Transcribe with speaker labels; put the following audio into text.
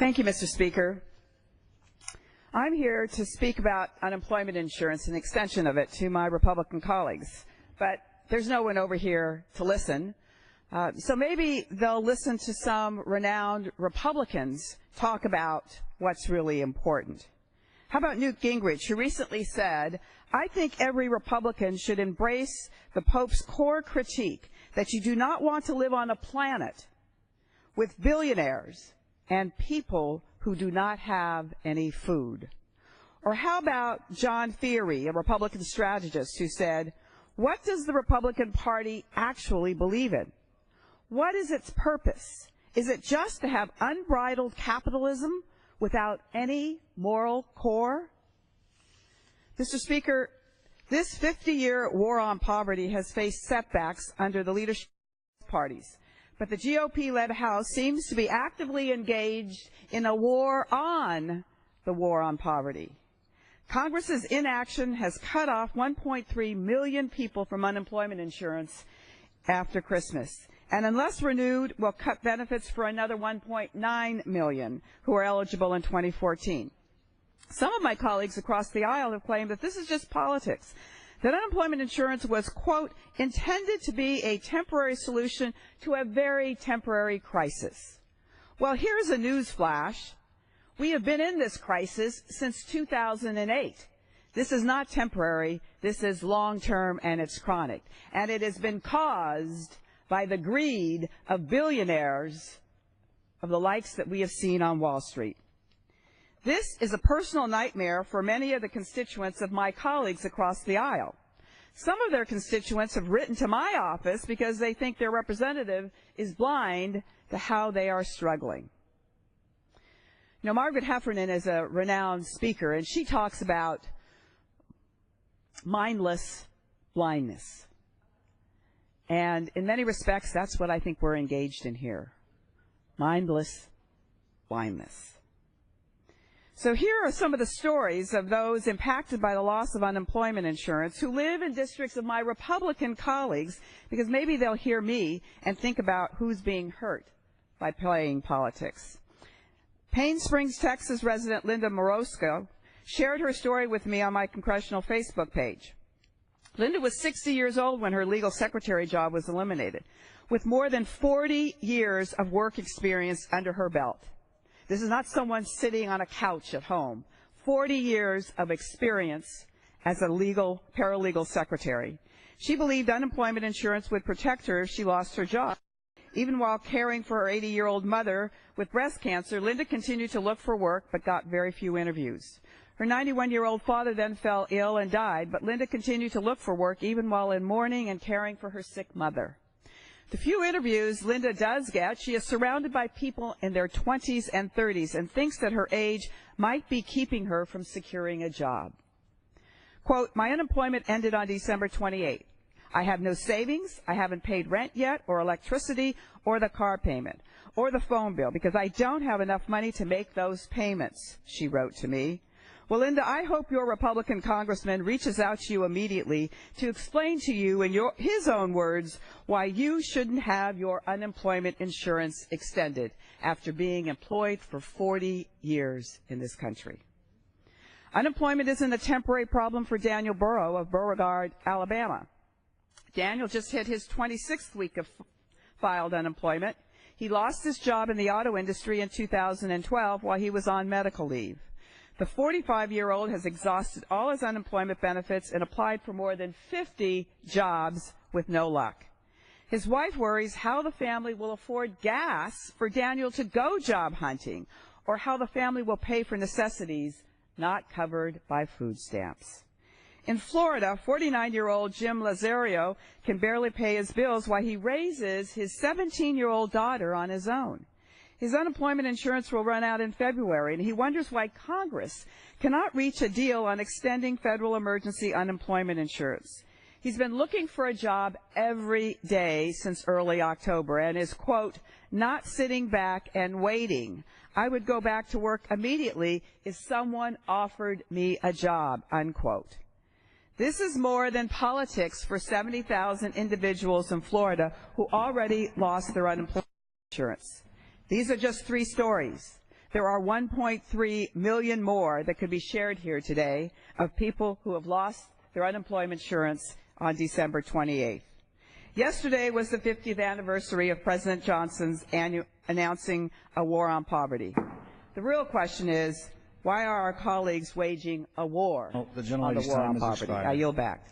Speaker 1: Thank you, Mr. Speaker. I'm here to speak about unemployment insurance and the extension of it to my Republican colleagues, but there's no one over here to listen. So maybe they'll listen to some renowned Republicans talk about what's really important. How about Newt Gingrich, who recently said, "I think every Republican should embrace the Pope's core critique that you do not want to live on a planet with billionaires and people who do not have any food." Or how about John Feehery, a Republican strategist, who said, "What does the Republican Party actually believe in? What is its purpose? Is it just to have unbridled capitalism without any moral core?" Mr. Speaker, this 50-year war on poverty has faced setbacks under the leadership of parties, but the GOP-led House seems to be actively engaged in a war on the war on poverty. Congress's inaction has cut off 1.3 million people from unemployment insurance after Christmas, and unless renewed, will cut benefits for another 1.9 million who are eligible in 2014. Some of my colleagues across the aisle have claimed that this is just politics, that unemployment insurance was, quote, intended to be a temporary solution to a very temporary crisis. Well, here's a news flash. We have been in this crisis since 2008. This is not temporary. This is long-term, and it's chronic. And it has been caused by the greed of billionaires of the likes that we have seen on Wall Street. This is a personal nightmare for many of the constituents of my colleagues across the aisle. Some of their constituents have written to my office because they think their representative is blind to how they are struggling. You know, Margaret Heffernan is a renowned speaker, and she talks about mindless blindness. And in many respects, that's what I think we're engaged in here. Mindless blindness. So here are some of the stories of those impacted by the loss of unemployment insurance who live in districts of my Republican colleagues, because maybe they'll hear me and think about who's being hurt by playing politics. Payne Springs, Texas resident Linda Morosco shared her story with me on my congressional Facebook page. Linda was 60 years old when her legal secretary job was eliminated, with more than 40 years of work experience under her belt. This is not someone sitting on a couch at home. 40 years of experience as a paralegal secretary. She believed unemployment insurance would protect her if she lost her job. Even while caring for her 80-year-old mother with breast cancer, Linda continued to look for work but got very few interviews. Her 91-year-old father then fell ill and died, but Linda continued to look for work even while in mourning and caring for her sick mother. The few interviews Linda does get, she is surrounded by people in their 20s and 30s and thinks that her age might be keeping her from securing a job. Quote, "My unemployment ended on December 28th. I have no savings, I haven't paid rent yet, or electricity, or the car payment, or the phone bill, because I don't have enough money to make those payments," she wrote to me. Well, Linda, I hope your Republican congressman reaches out to you immediately to explain to you in his own words why you shouldn't have your unemployment insurance extended after being employed for 40 years in this country. Unemployment isn't a temporary problem for Daniel Burrow of Beauregard, Alabama. Daniel just hit his 26th week of filed unemployment. He lost his job in the auto industry in 2012 while he was on medical leave. The 45-year-old has exhausted all his unemployment benefits and applied for more than 50 jobs with no luck. His wife worries how the family will afford gas for Daniel to go job hunting, or how the family will pay for necessities not covered by food stamps. In Florida, 49-year-old Jim Lazario can barely pay his bills while he raises his 17-year-old daughter on his own. His unemployment insurance will run out in February, and he wonders why Congress cannot reach a deal on extending federal emergency unemployment insurance. He's been looking for a job every day since early October and is, quote, "not sitting back and waiting. I would go back to work immediately if someone offered me a job," unquote. This is more than politics for 70,000 individuals in Florida who already lost their unemployment insurance. These are just three stories. There are 1.3 million more that could be shared here today of people who have lost their unemployment insurance on December 28th. Yesterday was the 50th anniversary of President Johnson's announcing a war on poverty. The real question is, why are our colleagues waging a war
Speaker 2: The
Speaker 1: on the war on poverty? I yield back.